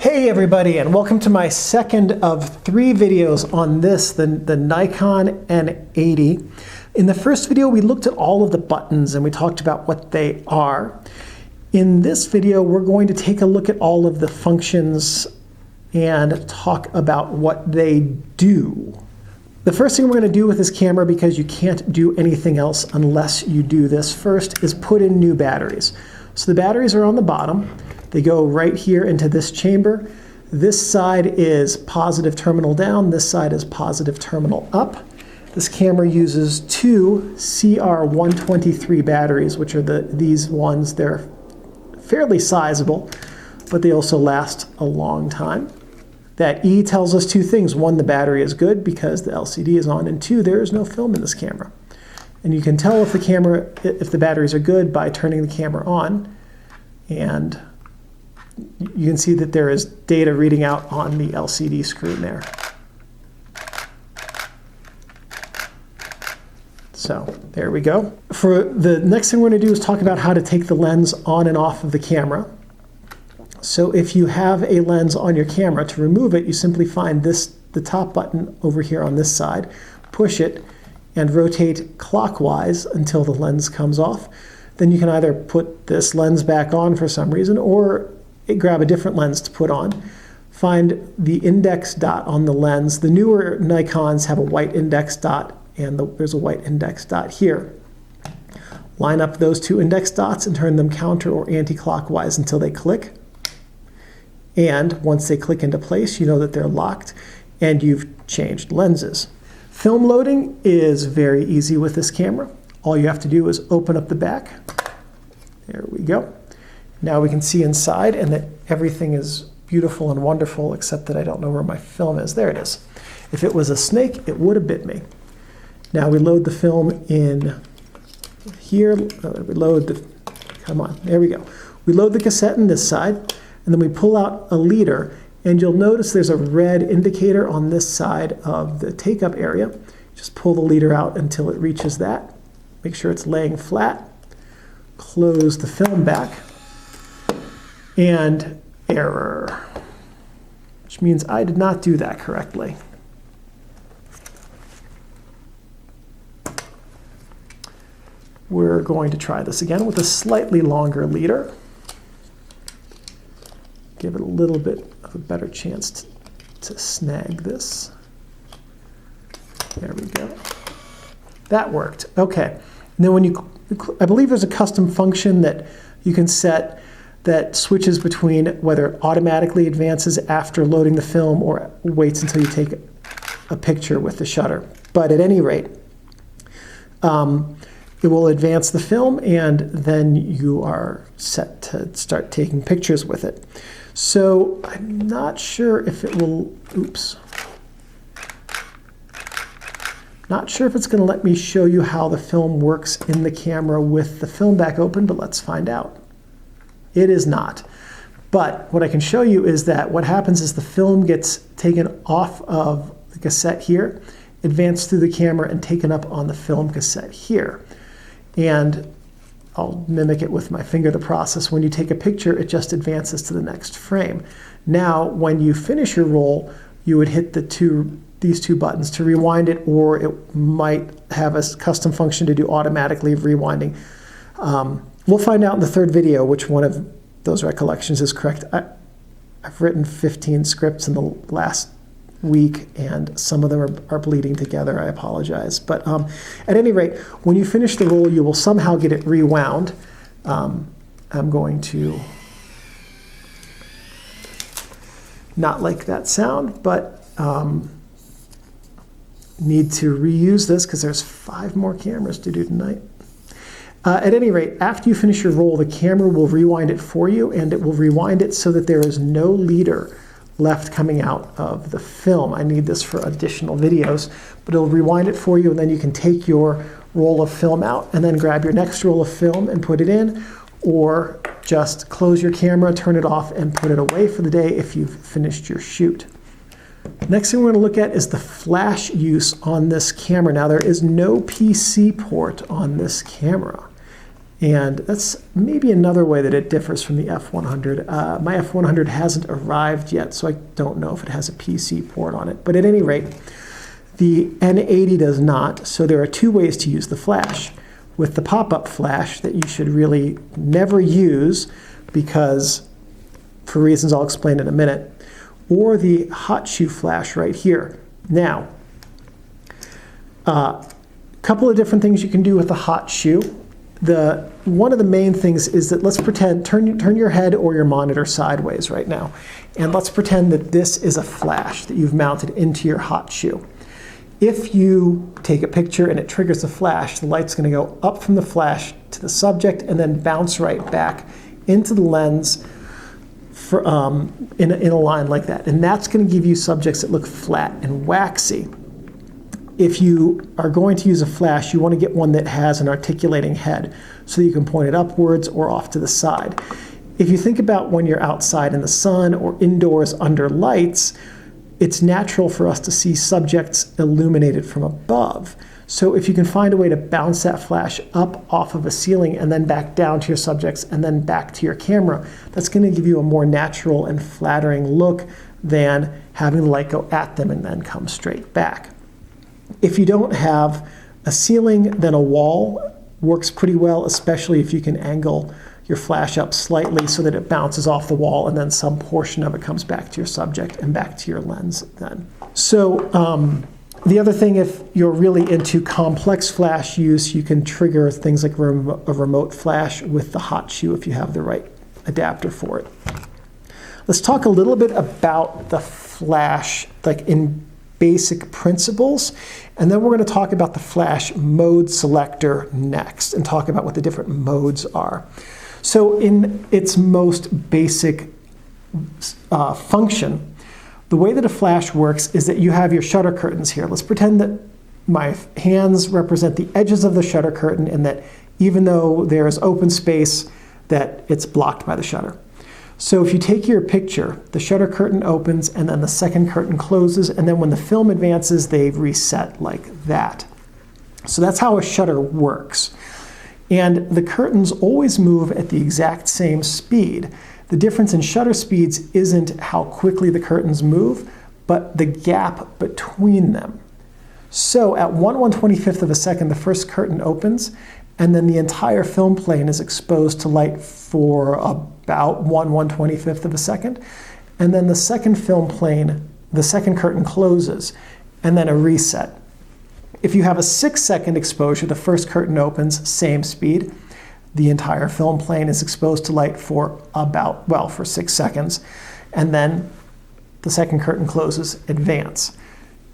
Hey everybody, and welcome to my second of 3 videos on this, the Nikon N80. In the first video, we looked at all of the buttons and we talked about what they are. In this video, we're going to take a look at all of the functions and talk about what they do. The first thing we're going to do with this camera, because you can't do anything else unless you do this first, is put in new batteries. So the batteries are on the bottom. They go right here into this chamber. This side is positive terminal down, this side is positive terminal up. This camera uses 2 CR123 batteries, which are these ones. They're fairly sizable, but they also last a long time. That E tells us 2 things. 1, the battery is good because the LCD is on, and 2, there is no film in this camera. And you can tell if the batteries are good by turning the camera on, and you can see that there is data reading out on the LCD screen there. So there we go. For the next thing we're going to do is talk about how to take the lens on and off of the camera. So if you have a lens on your camera, to remove it, you simply find the top button over here on this side, push it, and rotate clockwise until the lens comes off. Then you can either put this lens back on for some reason, or grab a different lens to put on. Find the index dot on the lens. The newer Nikons have a white index dot, and there's a white index dot here. Line up those 2 index dots and turn them counter or anti-clockwise until they click. And once they click into place, you know that they're locked and you've changed lenses. Film loading is very easy with this camera. All you have to do is open up the back. There we go. Now we can see inside, and that everything is beautiful and wonderful, except that I don't know where my film is. There it is. If it was a snake, it would have bit me. Now we load the film in here. Come on, there we go. We load the cassette in this side, and then we pull out a leader, and you'll notice there's a red indicator on this side of the take-up area. Just pull the leader out until it reaches that. Make sure it's laying flat. Close the film back. And error, which means I did not do that correctly. We're going to try this again with a slightly longer leader. Give it a little bit of a better chance to snag this. There we go. That worked. Okay. And then I believe there's a custom function that you can set that switches between whether it automatically advances after loading the film or waits until you take a picture with the shutter. But at any rate, it will advance the film, and then you are set to start taking pictures with it. So I'm not sure if it will, not sure if it's going to let me show you how the film works in the camera with the film back open, but let's find out. It is not. But what I can show you is that what happens is the film gets taken off of the cassette here, advanced through the camera, and taken up on the film cassette here. And I'll mimic it with my finger, the process. When you take a picture, it just advances to the next frame. Now, when you finish your roll, you would hit these 2 buttons to rewind it, or it might have a custom function to do automatically rewinding. We'll find out in the 3rd video which one of those recollections is correct. I've written 15 scripts in the last week, and some of them are bleeding together. I apologize. But at any rate, when you finish the roll, you will somehow get it rewound. I'm going to not like that sound, but need to reuse this because there's 5 more cameras to do tonight. At any rate, after you finish your roll, the camera will rewind it for you, and it will rewind it so that there is no leader left coming out of the film. I need this for additional videos, but it'll rewind it for you, and then you can take your roll of film out and then grab your next roll of film and put it in, or just close your camera, turn it off, and put it away for the day if you've finished your shoot. Next thing we're going to look at is the flash use on this camera. Now, there is no PC port on this camera. And that's maybe another way that it differs from the F100. My F100 hasn't arrived yet, so I don't know if it has a PC port on it. But at any rate, the N80 does not, so there are two ways to use the flash. With the pop-up flash that you should really never use because, for reasons I'll explain in a minute, or the hot shoe flash right here. Now, a couple of different things you can do with the hot shoe. One of the main things is that let's pretend, turn your head or your monitor sideways right now, and let's pretend that this is a flash that you've mounted into your hot shoe. If you take a picture and it triggers the flash, the light's going to go up from the flash to the subject and then bounce right back into the lens in a line like that. And that's going to give you subjects that look flat and waxy. If you are going to use a flash, you want to get one that has an articulating head so that you can point it upwards or off to the side. If you think about when you're outside in the sun or indoors under lights, it's natural for us to see subjects illuminated from above. So if you can find a way to bounce that flash up off of a ceiling and then back down to your subjects and then back to your camera, that's going to give you a more natural and flattering look than having the light go at them and then come straight back. If you don't have a ceiling, then a wall works pretty well, especially if you can angle your flash up slightly so that it bounces off the wall and then some portion of it comes back to your subject and back to your lens then. So the other thing, if you're really into complex flash use, you can trigger things like a remote flash with the hot shoe if you have the right adapter for it. Let's talk a little bit about the flash, like in basic principles, and then we're going to talk about the flash mode selector next and talk about what the different modes are. So in its most basic function, the way that a flash works is that you have your shutter curtains here. Let's pretend that my hands represent the edges of the shutter curtain and that even though there is open space, that it's blocked by the shutter. So if you take your picture, the shutter curtain opens and then the second curtain closes, and then when the film advances, they reset like that. So that's how a shutter works. And the curtains always move at the exact same speed. The difference in shutter speeds isn't how quickly the curtains move, but the gap between them. So at 1/125th of a second, the first curtain opens, and then the entire film plane is exposed to light for about 1/125th of a second. And then the second film plane, the second curtain closes, and then a reset. If you have a 6-second exposure, the first curtain opens, same speed. The entire film plane is exposed to light for for 6 seconds. And then the second curtain closes, advance.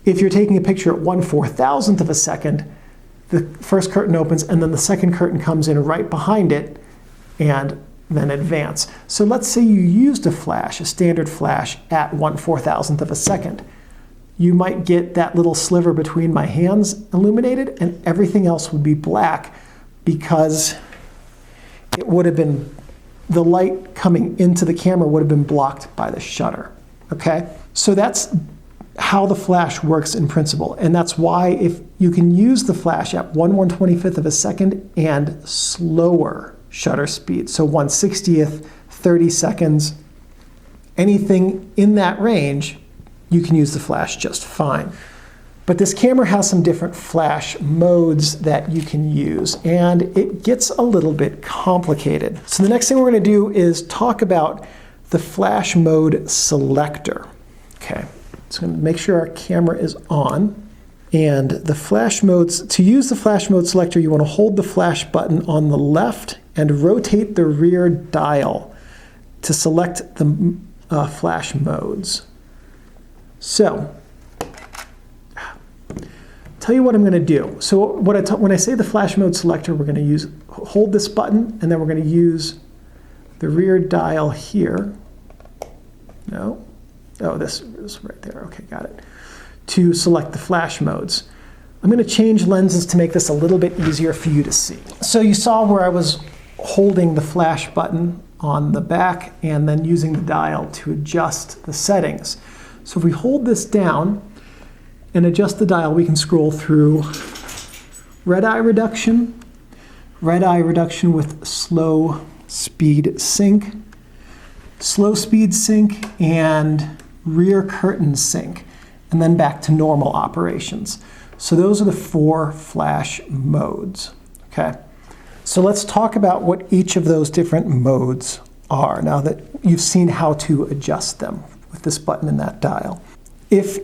If you're taking a picture at 1/4000th of a second, the first curtain opens and then the second curtain comes in right behind it and then advance. So let's say you used a flash, a standard flash, at 1/4000th of a second. You might get that little sliver between my hands illuminated and everything else would be black because it would have been, the light coming into the camera would have been blocked by the shutter, okay? So that's how the flash works in principle, and that's why if you can use the flash at 1/125th of a second and slower shutter speed, so 1/60th, 30 seconds, anything in that range, you can use the flash just fine. But this camera has some different flash modes that you can use, and it gets a little bit complicated. So the next thing we're going to do is talk about the flash mode selector. Okay, so I'm going to make sure our camera is on. And the flash modes, to use the flash mode selector, you want to hold the flash button on the left and rotate the rear dial to select the flash modes. So, tell you what I'm going to do. So when I say the flash mode selector, we're going to hold this button, and then we're going to use the rear dial here. No, oh, this is right there. Okay, got it. To select the flash modes. I'm going to change lenses to make this a little bit easier for you to see. So you saw where I was holding the flash button on the back and then using the dial to adjust the settings. So if we hold this down and adjust the dial, we can scroll through red eye reduction, red eye reduction with slow speed sync, slow speed sync, and rear curtain sync, and then back to normal operations. So those are the 4 flash modes, okay? So let's talk about what each of those different modes are now that you've seen how to adjust them with this button and that dial. If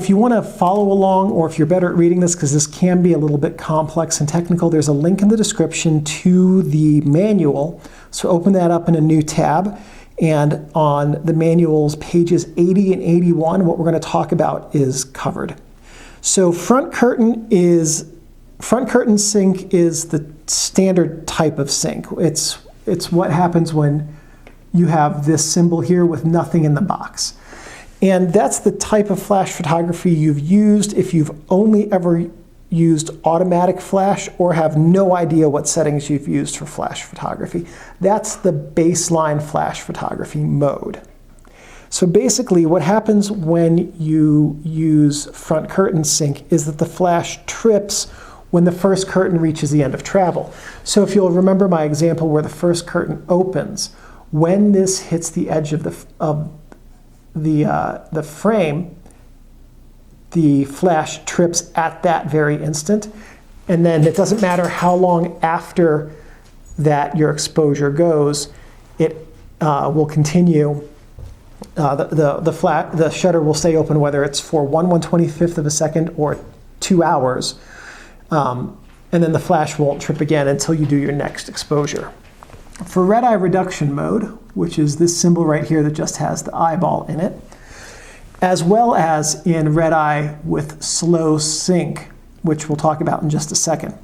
you want to follow along, or if you're better at reading this, because this can be a little bit complex and technical, there's a link in the description to the manual. So open that up in a new tab, and on the manual's pages 80 and 81, what we're going to talk about is covered. So front curtain sync is the standard type of sync. It's what happens when you have this symbol here with nothing in the box. And that's the type of flash photography you've used if you've only ever used automatic flash or have no idea what settings you've used for flash photography. That's the baseline flash photography mode. So basically what happens when you use front curtain sync is that the flash trips when the first curtain reaches the end of travel. So if you'll remember my example where the first curtain opens, when this hits the edge of the frame, the flash trips at that very instant, and then it doesn't matter how long after that your exposure goes, it will continue. The shutter will stay open whether it's for 1/125th of a second or 2 hours, and then the flash won't trip again until you do your next exposure. For red eye reduction mode, which is this symbol right here that just has the eyeball in it, as well as in red eye with slow sync, which we'll talk about in just a second.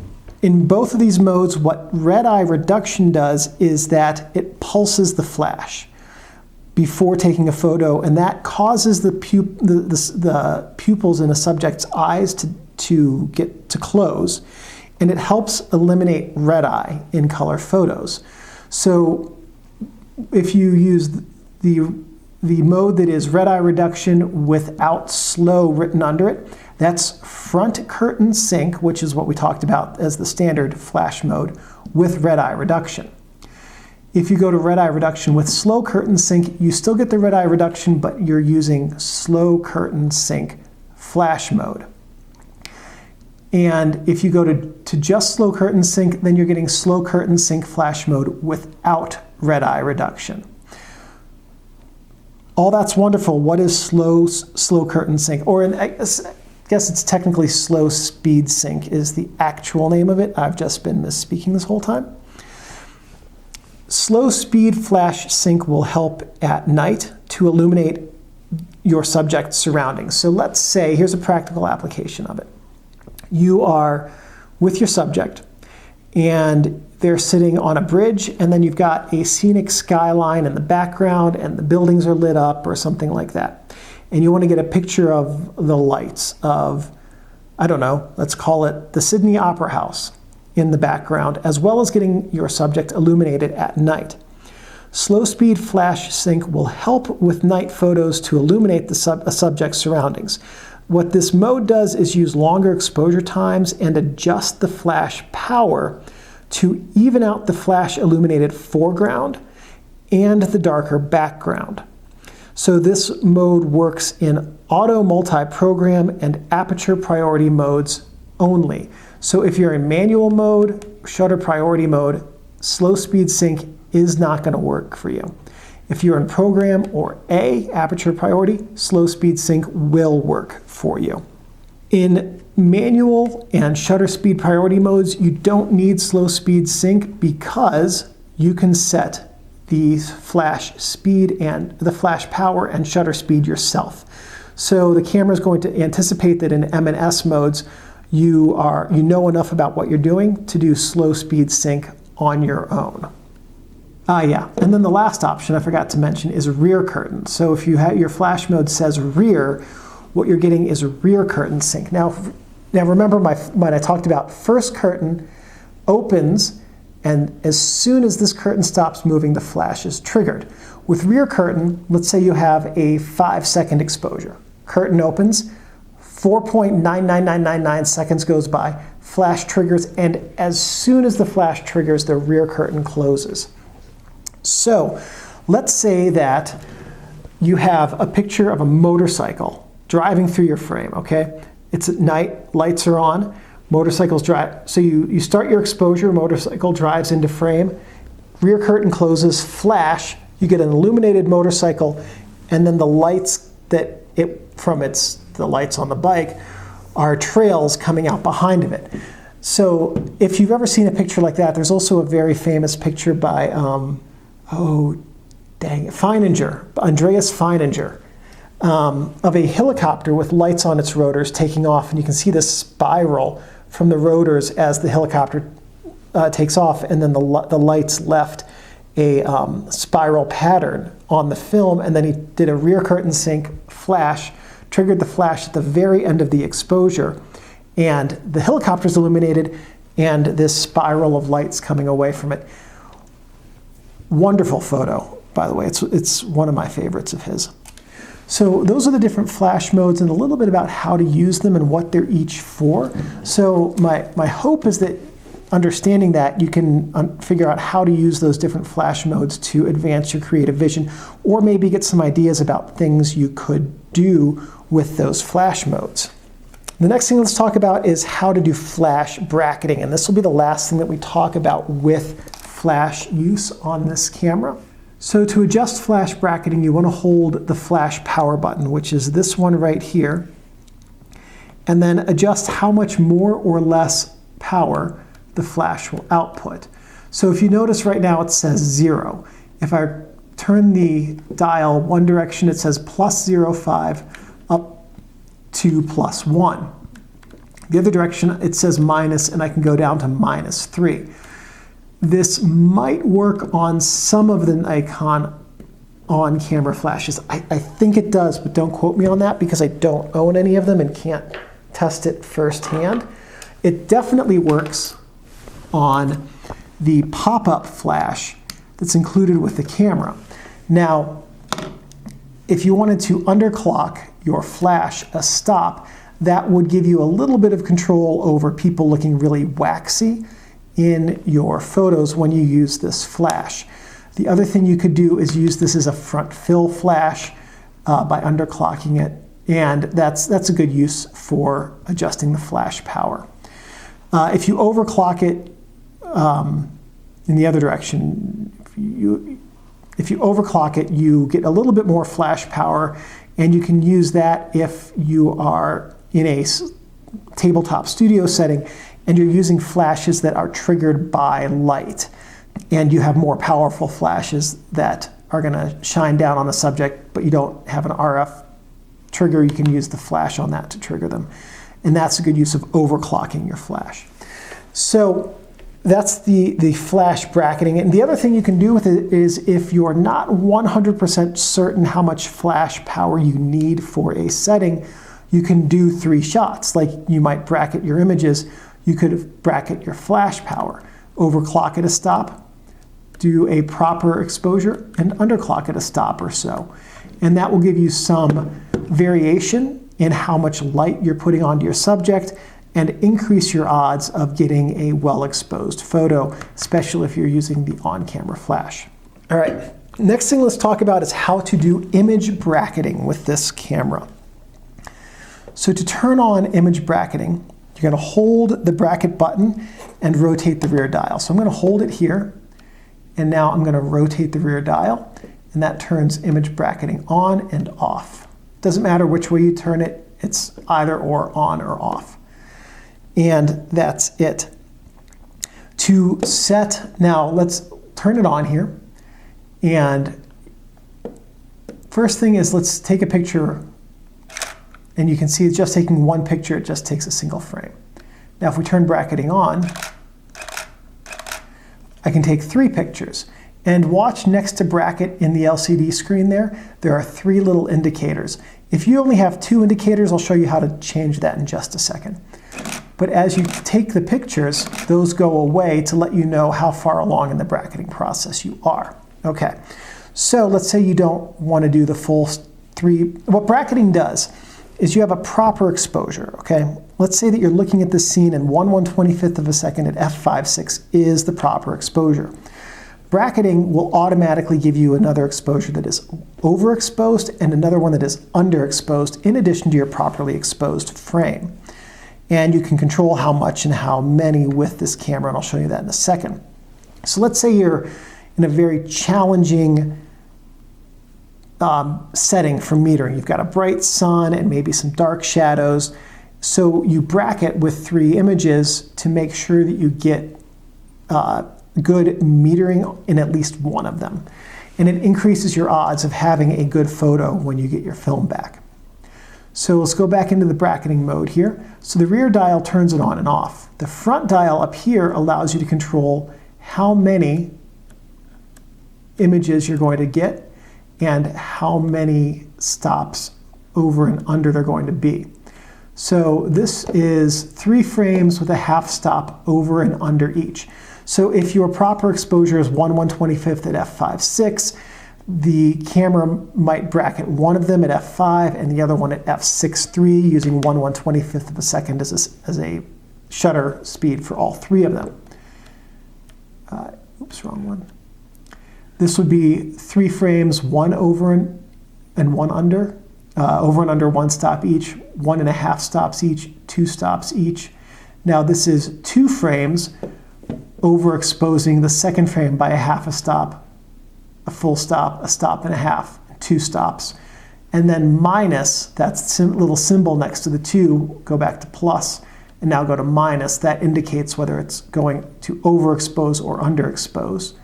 In both of these modes, what red eye reduction does is that it pulses the flash before taking a photo, and that causes the pupils in a subject's eyes to get to close, and it helps eliminate red eye in color photos. So if you use the mode that is red eye reduction without slow written under it, that's front curtain sync, which is what we talked about as the standard flash mode, with red eye reduction. If you go to red eye reduction with slow curtain sync, you still get the red eye reduction, but you're using slow curtain sync flash mode. And if you go to just slow curtain sync, then you're getting slow curtain sync flash mode without red eye reduction. All that's wonderful. What is slow curtain sync? Or I guess it's technically slow speed sync is the actual name of it. I've just been misspeaking this whole time. Slow speed flash sync will help at night to illuminate your subject's surroundings. So let's say, here's a practical application of it. You are with your subject and they're sitting on a bridge, and then you've got a scenic skyline in the background and the buildings are lit up or something like that. And you want to get a picture of the lights of, I don't know, let's call it the Sydney Opera House in the background, as well as getting your subject illuminated at night. Slow speed flash sync will help with night photos to illuminate a subject's surroundings. What this mode does is use longer exposure times and adjust the flash power to even out the flash illuminated foreground and the darker background. So this mode works in auto multi-program and aperture priority modes only. So if you're in manual mode, shutter priority mode, slow speed sync is not going to work for you. If you're in program or aperture priority, slow speed sync will work for you. In manual and shutter speed priority modes, you don't need slow speed sync because you can set the flash speed and the flash power and shutter speed yourself. So the camera is going to anticipate that in M and S modes, you know enough about what you're doing to do slow speed sync on your own. Yeah, and then the last option I forgot to mention is rear curtain. So if you have your flash mode says rear, what you're getting is rear curtain sync. Now remember what I talked about. First curtain opens, and as soon as this curtain stops moving, the flash is triggered. With rear curtain, let's say you have a 5-second exposure. Curtain opens, 4.99999 seconds goes by, flash triggers, and as soon as the flash triggers, the rear curtain closes. So let's say that you have a picture of a motorcycle driving through your frame, okay? It's at night, lights are on, motorcycles drive. So you start your exposure, motorcycle drives into frame, rear curtain closes, flash, you get an illuminated motorcycle, and then the lights that the lights on the bike are trails coming out behind of it. So if you've ever seen a picture like that, there's also a very famous picture by, Andreas Feininger, of a helicopter with lights on its rotors taking off, and you can see the spiral from the rotors as the helicopter takes off, and then the lights left a spiral pattern on the film, and then he did a rear curtain sync flash, triggered the flash at the very end of the exposure, and the helicopter's illuminated, and this spiral of lights coming away from it. Wonderful photo, by the way. It's one of my favorites of his. So those are the different flash modes and a little bit about how to use them and what they're each for. So my hope is that understanding that you can figure out how to use those different flash modes to advance your creative vision, or maybe get some ideas about things you could do with those flash modes. The next thing let's talk about is how to do flash bracketing, and this will be the last thing that we talk about with flash use on this camera. So to adjust flash bracketing, you want to hold the flash power button, which is this one right here, and then adjust how much more or less power the flash will output. So if you notice right now it says 0. If I turn the dial one direction, it says plus 0.5 up to plus 1. The other direction it says minus, and I can go down to -3. This might work on some of the Nikon on-camera flashes. I think it does, but don't quote me on that because I don't own any of them and can't test it firsthand. It definitely works on the pop-up flash that's included with the camera. Now, if you wanted to underclock your flash a stop, that would give you a little bit of control over people looking really waxy in your photos when you use this flash. The other thing you could do is use this as a front fill flash by underclocking it, and that's a good use for adjusting the flash power. If you overclock it in the other direction, if you overclock it, you get a little bit more flash power, and you can use that if you are in a tabletop studio setting and you're using flashes that are triggered by light, and you have more powerful flashes that are going to shine down on the subject, but you don't have an RF trigger, you can use the flash on that to trigger them. And that's a good use of overclocking your flash. So that's the flash bracketing. And the other thing you can do with it is if you're not 100% certain how much flash power you need for a setting, you can do 3 shots. Like you might bracket your images, you could bracket your flash power, overclock at a stop, do a proper exposure, and underclock at a stop or so. And that will give you some variation in how much light you're putting onto your subject and increase your odds of getting a well-exposed photo, especially if you're using the on-camera flash. All right, next thing let's talk about is how to do image bracketing with this camera. So to turn on image bracketing, you're going to hold the bracket button and rotate the rear dial. So I'm going to hold it here, and now I'm going to rotate the rear dial, and that turns image bracketing on and off. Doesn't matter which way you turn it, it's either or on or off. And that's it. To set, now let's turn it on here. And first thing is let's take a picture, and you can see it's just taking one picture, it just takes a single frame. Now if we turn bracketing on, I can take 3 pictures. And watch next to bracket in the LCD screen there are 3 little indicators. If you only have 2 indicators, I'll show you how to change that in just a second. But as you take the pictures, those go away to let you know how far along in the bracketing process you are. Okay, so let's say you don't want to do the full 3. What bracketing does is you have a proper exposure, okay? Let's say that you're looking at this scene and 1/125th of a second at f5.6 is the proper exposure. Bracketing will automatically give you another exposure that is overexposed and another one that is underexposed in addition to your properly exposed frame. And you can control how much and how many with this camera, and I'll show you that in a second. So let's say you're in a very challenging setting for metering. You've got a bright sun and maybe some dark shadows. So you bracket with 3 images to make sure that you get good metering in at least one of them. And it increases your odds of having a good photo when you get your film back. So let's go back into the bracketing mode here. So the rear dial turns it on and off. The front dial up here allows you to control how many images you're going to get and how many stops over and under they're going to be. So this is 3 frames with a half stop over and under each. So if your proper exposure is 1/125th at f5.6, the camera might bracket one of them at f5 and the other one at f6.3 using 1/125th of a second as a shutter speed for all 3 of them. Oops, wrong one. This would be 3 frames, 1 over and 1 under, over and under 1 stop each, 1.5 stops each, 2 stops each. Now this is 2 frames overexposing the second frame by a half a stop, a full stop, a stop and a half, 2 stops. And then minus, that's little symbol next to the 2, go back to plus, and now go to minus. That indicates whether it's going to overexpose or underexpose.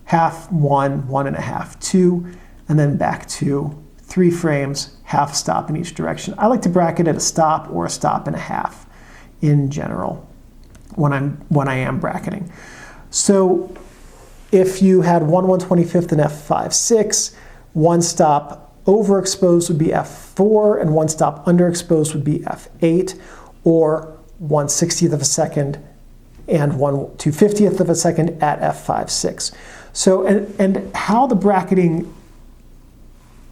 Half, 1, 1.5, 2, and then back to 3 frames, half stop in each direction. I like to bracket at a stop or a stop and a half in general when I am bracketing. So if you had 1/125th and f5.6, 1 stop overexposed would be f4 and 1 stop underexposed would be f8, or 1/60th of a second and 1/250th of a second at f5.6. So, and how the bracketing,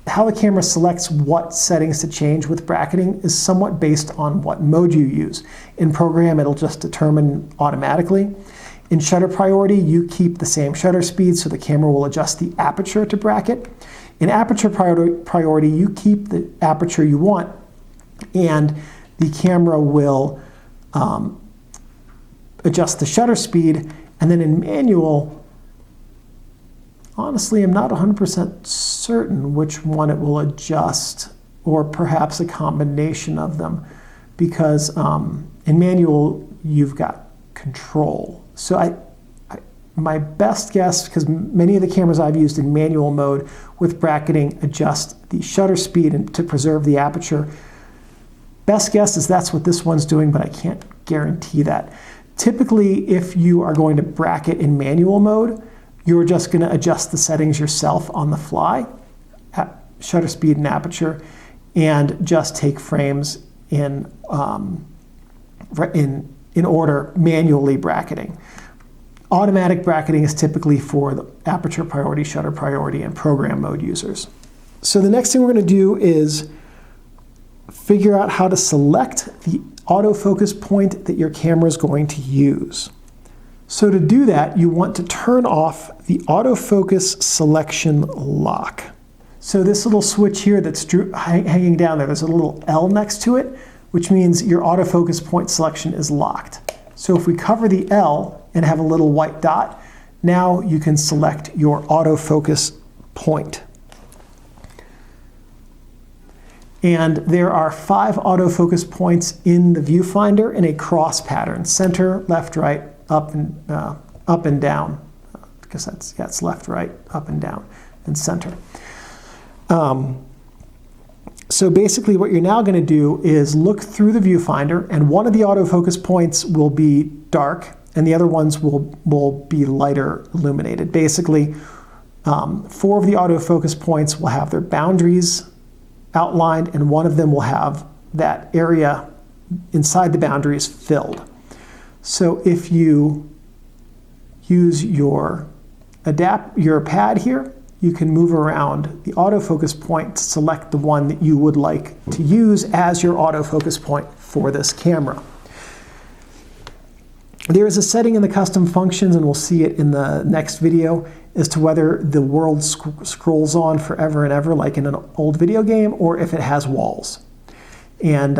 how the camera selects what settings to change with bracketing is somewhat based on what mode you use. In program, it'll just determine automatically. In shutter priority, you keep the same shutter speed, so the camera will adjust the aperture to bracket. In aperture priority, you keep the aperture you want, and the camera will adjust the shutter speed. And then in manual, honestly, I'm not 100% certain which one it will adjust, or perhaps a combination of them, because in manual, you've got control. So my best guess, because many of the cameras I've used in manual mode with bracketing adjust the shutter speed and to preserve the aperture. Best guess is that's what this one's doing, but I can't guarantee that. Typically, if you are going to bracket in manual mode, you're just going to adjust the settings yourself on the fly, shutter speed and aperture, and just take frames in order, manually bracketing. Automatic bracketing is typically for the aperture priority, shutter priority, and program mode users. So the next thing we're going to do is figure out how to select the autofocus point that your camera is going to use. So to do that, you want to turn off the autofocus selection lock. So this little switch here that's hanging down there, there's a little L next to it, which means your autofocus point selection is locked. So if we cover the L and have a little white dot, now you can select your autofocus point. And there are 5 autofocus points in the viewfinder in a cross pattern: center, left, right, up and down. Because it's left, right, up and down, and center. So basically what you're now going to do is look through the viewfinder, and one of the autofocus points will be dark and the other ones will be lighter illuminated. Basically, 4 of the autofocus points will have their boundaries outlined, and one of them will have that area inside the boundaries filled. So if you use your pad here, you can move around the autofocus point to select the one that you would like to use as your autofocus point for this camera. There is a setting in the custom functions, and we'll see it in the next video, as to whether the world scrolls on forever and ever like in an old video game, or if it has walls. And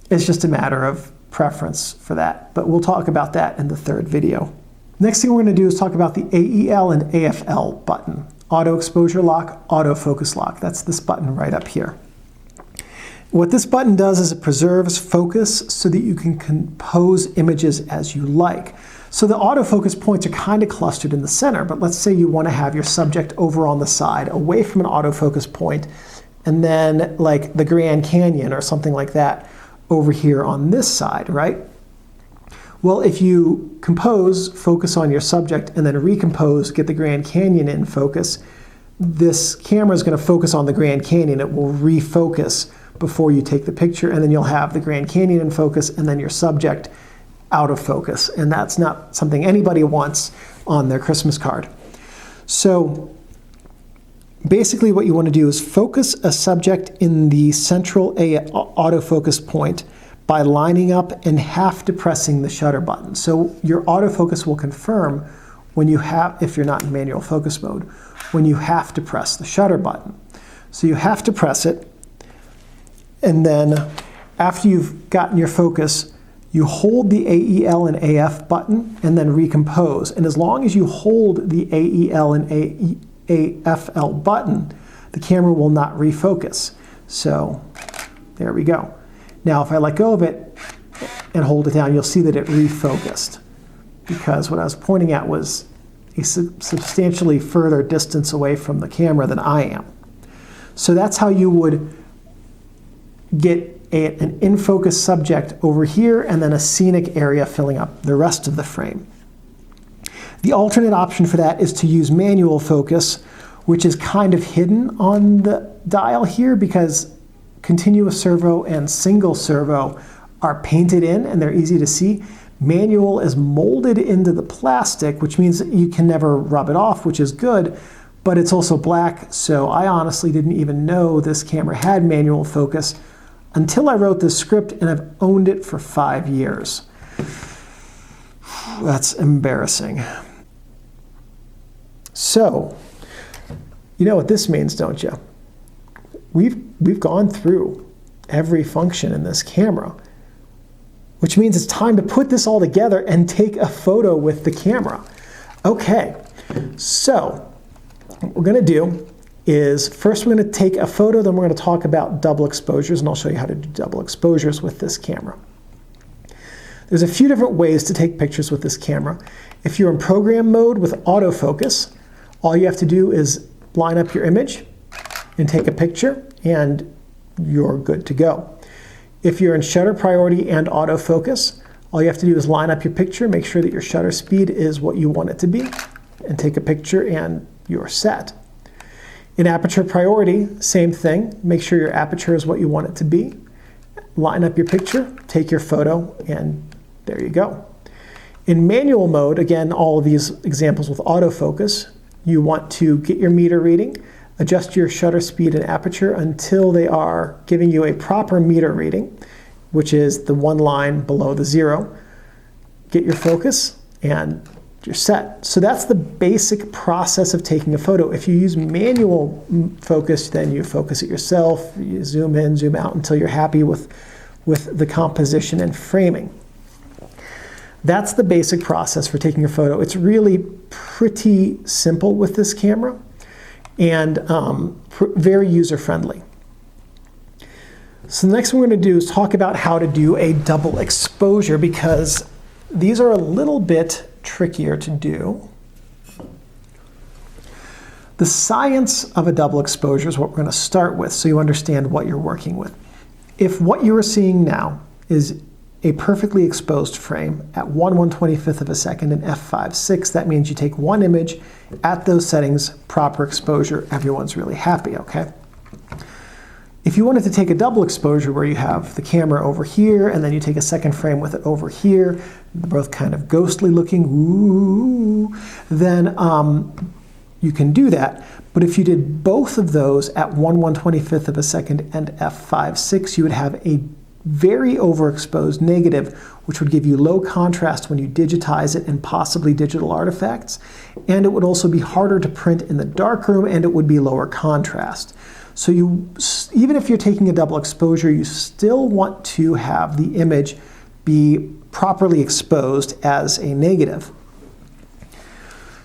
it's just a matter of preference for that, but we'll talk about that in the third video. Next thing we're going to do is talk about the AEL and AFL button. Auto exposure lock, autofocus lock. That's this button right up here. What this button does is it preserves focus so that you can compose images as you like. So the autofocus points are kind of clustered in the center, but let's say you want to have your subject over on the side, away from an autofocus point, and then like the Grand Canyon or something like that over here on this side, right? Well, if you compose, focus on your subject, and then recompose, get the Grand Canyon in focus, this camera is going to focus on the Grand Canyon. It will refocus before you take the picture, and then you'll have the Grand Canyon in focus and then your subject out of focus. And that's not something anybody wants on their Christmas card. So basically what you want to do is focus a subject in the central autofocus point by lining up and half depressing the shutter button. So your autofocus will confirm when you have, if you're not in manual focus mode, when you have to press the shutter button. So you have to press it, and then after you've gotten your focus, you hold the AEL and AF button and then recompose. And as long as you hold the AEL and AFL button, the camera will not refocus. So there we go. Now, if I let go of it and hold it down, you'll see that it refocused, because what I was pointing at was a substantially further distance away from the camera than I am. So that's how you would get an in-focus subject over here and then a scenic area filling up the rest of the frame. The alternate option for that is to use manual focus, which is kind of hidden on the dial here because continuous servo and single servo are painted in and they're easy to see. Manual is molded into the plastic, which means that you can never rub it off, which is good, but it's also black, so I honestly didn't even know this camera had manual focus until I wrote this script, and I've owned it for 5 years. That's embarrassing. So, you know what this means, don't you? We've gone through every function in this camera, which means it's time to put this all together and take a photo with the camera. Okay, so what we're going to do is first we're going to take a photo, then we're going to talk about double exposures, and I'll show you how to do double exposures with this camera. There's a few different ways to take pictures with this camera. If you're in program mode with autofocus, all you have to do is line up your image and take a picture, and you're good to go. If you're in shutter priority and autofocus, all you have to do is line up your picture, make sure that your shutter speed is what you want it to be, and take a picture, and you're set. In aperture priority, same thing. Make sure your aperture is what you want it to be. Line up your picture, take your photo, and there you go. In manual mode, again, all of these examples with autofocus, you want to get your meter reading, adjust your shutter speed and aperture until they are giving you a proper meter reading, which is the one line below the 0. Get your focus, and you're set. So that's the basic process of taking a photo. If you use manual focus, then you focus it yourself, you zoom in, zoom out until you're happy with the composition and framing. That's the basic process for taking a photo. It's really pretty simple with this camera and very user-friendly. So the next thing we're going to do is talk about how to do a double exposure, because these are a little bit trickier to do. The science of a double exposure is what we're going to start with, so you understand what you're working with. If what you are seeing now is a perfectly exposed frame at 1/125th of a second in f5.6, that means you take one image at those settings, proper exposure, everyone's really happy, okay? If you wanted to take a double exposure where you have the camera over here and then you take a second frame with it over here, they're both kind of ghostly looking, ooh, then you can do that. But if you did both of those at 1/125th of a second and f5.6, you would have a very overexposed negative, which would give you low contrast when you digitize it and possibly digital artifacts. And it would also be harder to print in the darkroom, and it would be lower contrast. So even if you're taking a double exposure, you still want to have the image be properly exposed as a negative.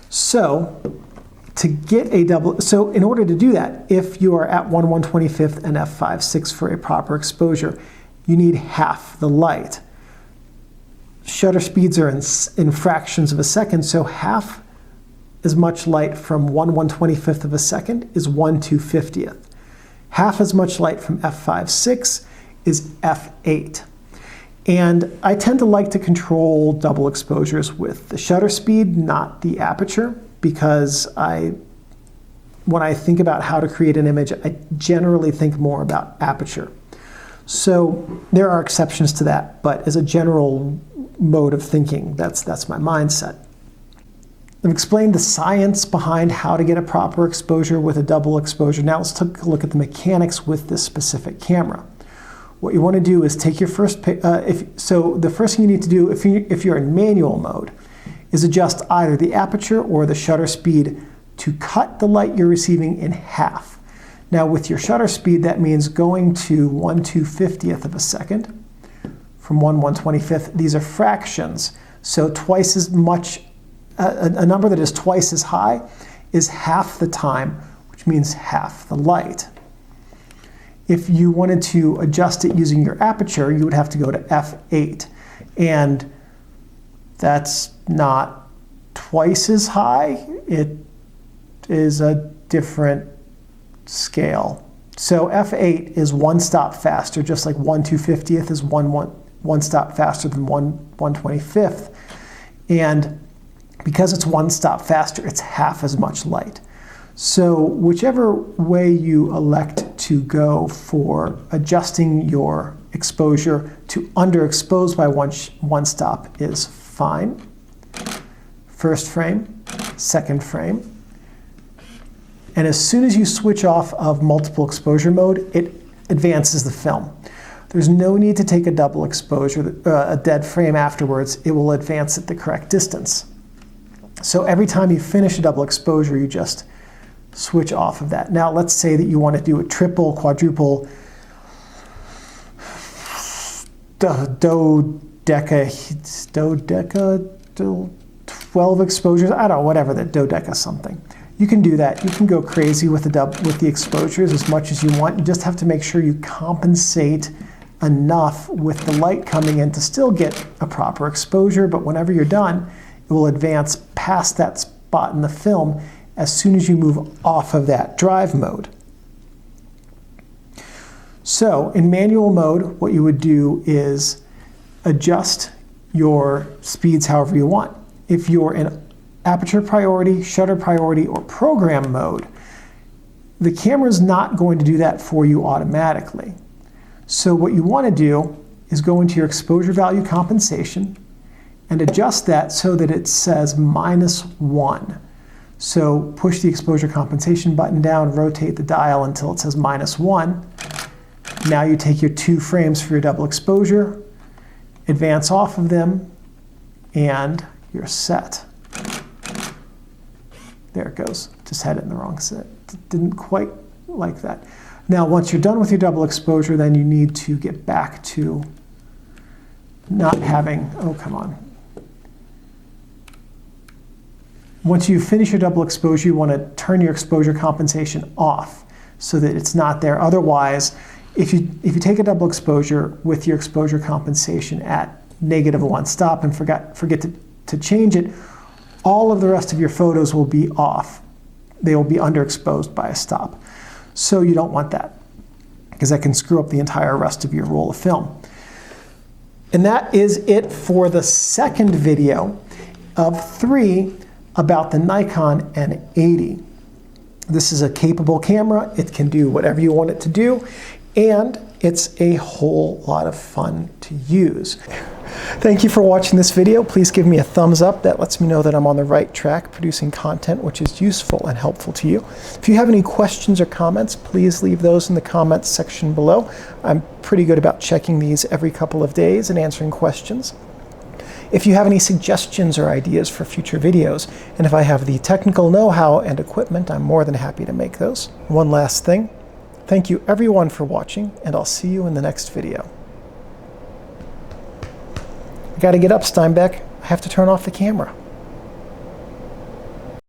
So in order to do that, if you are at 1/125th and f5.6 for a proper exposure, you need half the light. Shutter speeds are in fractions of a second, so half as much light from 1/125th of a second is 1/250th. Half as much light from f5.6 is f8. And I tend to like to control double exposures with the shutter speed, not the aperture, because when I think about how to create an image, I generally think more about aperture. So there are exceptions to that, but as a general mode of thinking, that's my mindset. I've explained the science behind how to get a proper exposure with a double exposure. Now let's take a look at the mechanics with this specific camera. What you want to do is take your first, the first thing you need to do if you're in manual mode is adjust either the aperture or the shutter speed to cut the light you're receiving in half. Now with your shutter speed, that means going to 1/250th of a second from 1/125th. These are fractions, so twice as much, a number that is twice as high is half the time, which means half the light. If you wanted to adjust it using your aperture, you would have to go to f8, and that's not twice as high. It is a different scale. So f8 is one stop faster, just like 1/250th is one stop faster than 1/125th. And because it's one stop faster, it's half as much light. So whichever way you elect to go for adjusting your exposure to underexpose by one stop is fine. First frame, second frame. And as soon as you switch off of multiple exposure mode, it advances the film. There's no need to take a double exposure, a dead frame afterwards. It will advance at the correct distance. So every time you finish a double exposure, you just switch off of that. Now let's say that you want to do a triple, quadruple, dodeca, 12 exposures, I don't know, whatever, the dodeca something. You can do that. You can go crazy with the exposures as much as you want. You just have to make sure you compensate enough with the light coming in to still get a proper exposure, but whenever you're done, it will advance past that spot in the film as soon as you move off of that drive mode. So in manual mode, what you would do is adjust your speeds however you want. If you're in aperture priority, shutter priority, or program mode, the camera's not going to do that for you automatically. So what you want to do is go into your exposure value compensation and adjust that so that it says -1. So push the exposure compensation button down, rotate the dial until it says -1. Now you take your 2 frames for your double exposure, advance off of them, and you're set. There it goes. Just had it in the wrong set. Didn't quite like that. Now, once you're done with your double exposure, then you need to get back to not having, oh, come on. Once you finish your double exposure, you want to turn your exposure compensation off so that it's not there. Otherwise, if you take a double exposure with your exposure compensation at -1 stop and forget to change it, all of the rest of your photos will be off. They will be underexposed by a stop. So you don't want that, because that can screw up the entire rest of your roll of film. And that is it for the second video of 3 about the Nikon N80. This is a capable camera. It can do whatever you want it to do. and it's a whole lot of fun to use. Thank you for watching this video. Please give me a thumbs up. That lets me know that I'm on the right track producing content which is useful and helpful to you. If you have any questions or comments, please leave those in the comments section below. I'm pretty good about checking these every couple of days and answering questions. If you have any suggestions or ideas for future videos, and if I have the technical know-how and equipment, I'm more than happy to make those. One last thing. Thank you everyone for watching, and I'll see you in the next video. I gotta get up, Steinbeck. I have to turn off the camera.